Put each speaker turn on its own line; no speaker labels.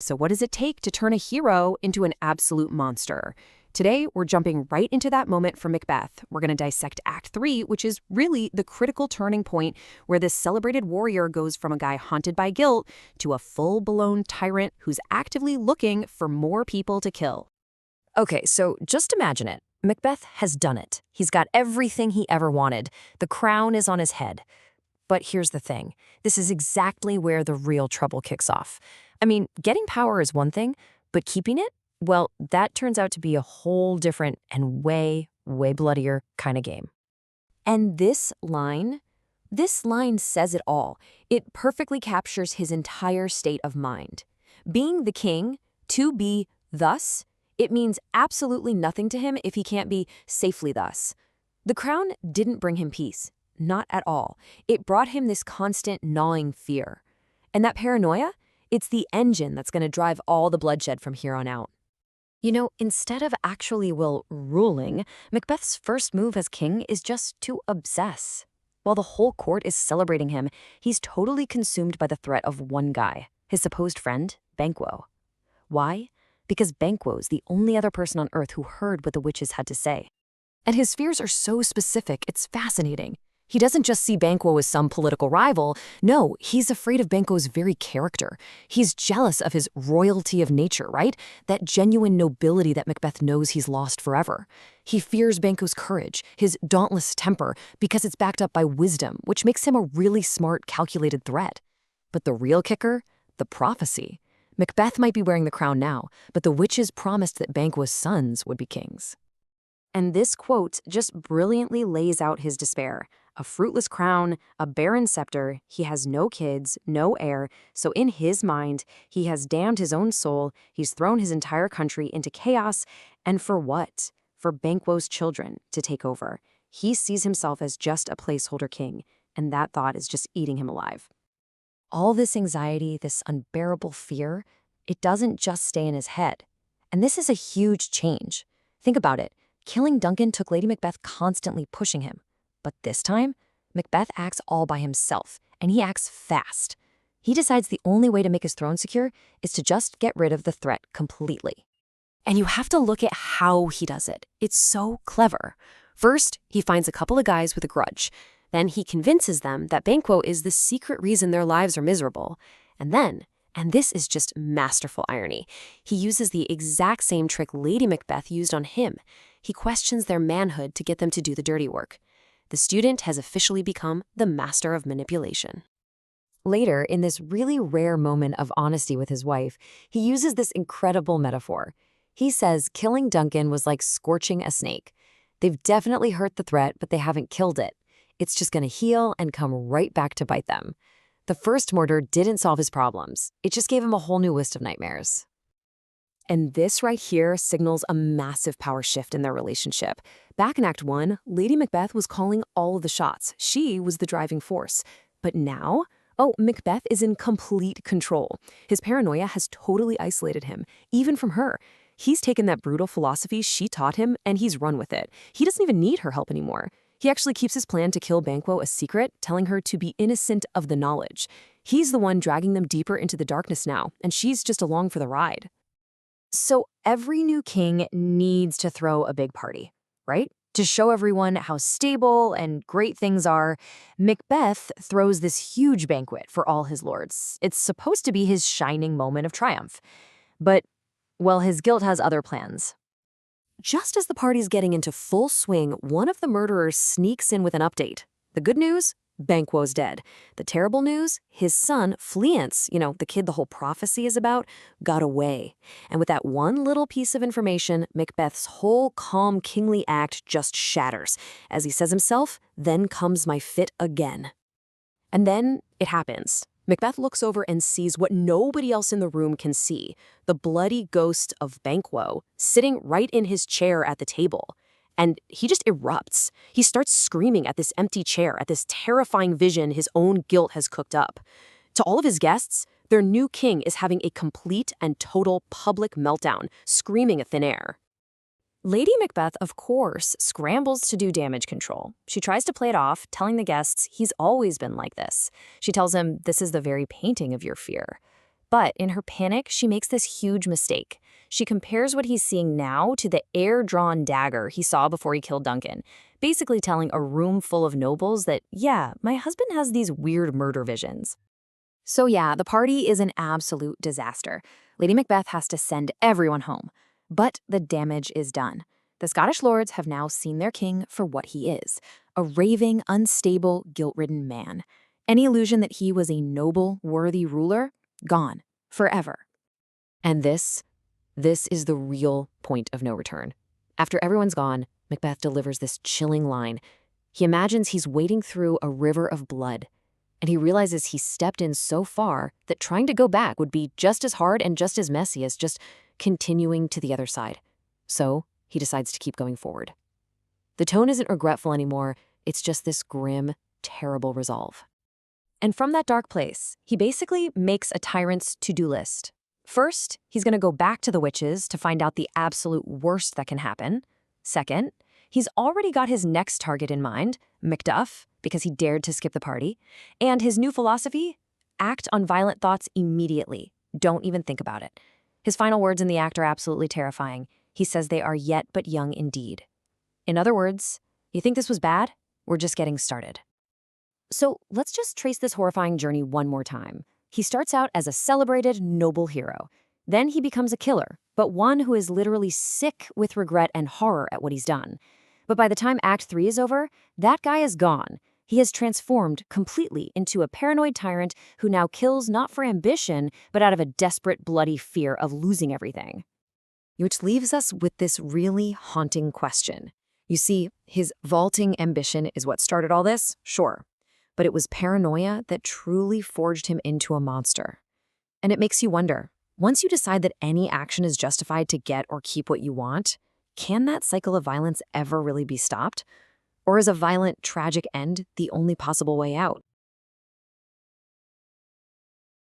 So what does it take to turn a hero into an absolute monster? Today, we're jumping right into that moment for Macbeth. We're going to dissect Act 3, which is really the critical turning point where this celebrated warrior goes from a guy haunted by guilt to a full-blown tyrant who's actively looking for more people to kill.
Okay, so just imagine it. Macbeth has done it. He's got everything he ever wanted. The crown is on his head. But here's the thing. This is exactly where the real trouble kicks off. I mean, getting power is one thing, but keeping it? Well, that turns out to be a whole different and way bloodier kind of game.
And this line says it all. It perfectly captures his entire state of mind. Being the king, to be thus, it means absolutely nothing to him if he can't be safely thus. The crown didn't bring him peace. Not at all. It brought him this constant gnawing fear. And that paranoia? It's the engine that's going to drive all the bloodshed from here on out.
You know, instead of actually, ruling, Macbeth's first move as king is just to obsess. While the whole court is celebrating him, he's totally consumed by the threat of one guy, his supposed friend, Banquo. Why? Because Banquo's the only other person on Earth who heard what the witches had to say.
And his fears are so specific, it's fascinating. He doesn't just see Banquo as some political rival. No, he's afraid of Banquo's very character. He's jealous of his royalty of nature, right? That genuine nobility that Macbeth knows he's lost forever. He fears Banquo's courage, his dauntless temper, because it's backed up by wisdom, which makes him a really smart, calculated threat. But the real kicker? The prophecy. Macbeth might be wearing the crown now, but the witches promised that Banquo's sons would be kings. And this quote just brilliantly lays out his despair. A fruitless crown, a barren scepter, he has no kids, no heir, so in his mind, he has damned his own soul, he's thrown his entire country into chaos, and for what? For Banquo's children to take over. He sees himself as just a placeholder king, and that thought is just eating him alive.
All this anxiety, this unbearable fear, it doesn't just stay in his head. And this is a huge change. Think about it. Killing Duncan took Lady Macbeth constantly pushing him. But this time, Macbeth acts all by himself, and he acts fast. He decides the only way to make his throne secure is to just get rid of the threat completely.
And you have to look at how he does it. It's so clever. First, he finds a couple of guys with a grudge. Then he convinces them that Banquo is the secret reason their lives are miserable. And then, and this is just masterful irony, he uses the exact same trick Lady Macbeth used on him. He questions their manhood to get them to do the dirty work. The student has officially become the master of manipulation.
Later, in this really rare moment of honesty with his wife, he uses this incredible metaphor. He says killing Duncan was like scorching a snake. They've definitely hurt the threat, but they haven't killed it. It's just going to heal and come right back to bite them. The first murder didn't solve his problems. It just gave him a whole new list of nightmares.
And this right here signals a massive power shift in their relationship. Back in Act 1, Lady Macbeth was calling all of the shots. She was the driving force. But now, Macbeth is in complete control. His paranoia has totally isolated him, even from her. He's taken that brutal philosophy she taught him, and he's run with it. He doesn't even need her help anymore. He actually keeps his plan to kill Banquo a secret, telling her to be innocent of the knowledge. He's the one dragging them deeper into the darkness now, and she's just along for the ride.
So every new king needs to throw a big party, right? To show everyone how stable and great things are, Macbeth throws this huge banquet for all his lords. It's supposed to be his shining moment of triumph. But, well, his guilt has other plans.
Just as the party's getting into full swing, one of the murderers sneaks in with an update. The good news? Banquo's dead. The terrible news? His son, Fleance, the kid the whole prophecy is about, got away. And with that one little piece of information, Macbeth's whole calm, kingly act just shatters. As he says himself, "Then comes my fit again." And then it happens. Macbeth looks over and sees what nobody else in the room can see, the bloody ghost of Banquo sitting right in his chair at the table. And he just erupts. He starts screaming at this empty chair, at this terrifying vision his own guilt has cooked up. To all of his guests, their new king is having a complete and total public meltdown, screaming at thin air. Lady Macbeth, of course, scrambles to do damage control. She tries to play it off, telling the guests he's always been like this. She tells him this is the very painting of your fear.
But in her panic, she makes this huge mistake. She compares what he's seeing now to the air-drawn dagger he saw before he killed Duncan, basically telling a room full of nobles that, yeah, my husband has these weird murder visions. So yeah, the party is an absolute disaster. Lady Macbeth has to send everyone home. But the damage is done. The Scottish lords have now seen their king for what he is, a raving, unstable, guilt-ridden man. Any illusion that he was a noble, worthy ruler? Gone. Forever. And this is the real point of no return. After everyone's gone, Macbeth delivers this chilling line. He imagines he's wading through a river of blood, and he realizes he stepped in so far that trying to go back would be just as hard and just as messy as just continuing to the other side. So he decides to keep going forward. The tone isn't regretful anymore, it's just this grim, terrible resolve. And from that dark place, he basically makes a tyrant's to-do list. First, he's going to go back to the witches to find out the absolute worst that can happen. Second, he's already got his next target in mind, Macduff, because he dared to skip the party. And his new philosophy? Act on violent thoughts immediately. Don't even think about it. His final words in the act are absolutely terrifying. He says they are yet but young indeed. In other words, you think this was bad? We're just getting started. So let's just trace this horrifying journey one more time. He starts out as a celebrated, noble hero. Then he becomes a killer, but one who is literally sick with regret and horror at what he's done. But by the time Act 3 is over, that guy is gone. He has transformed completely into a paranoid tyrant who now kills not for ambition, but out of a desperate, bloody fear of losing everything. Which leaves us with this really haunting question. You see, his vaulting ambition is what started all this, sure. But it was paranoia that truly forged him into a monster. And it makes you wonder, once you decide that any action is justified to get or keep what you want, can that cycle of violence ever really be stopped? Or is a violent, tragic end the only possible way out?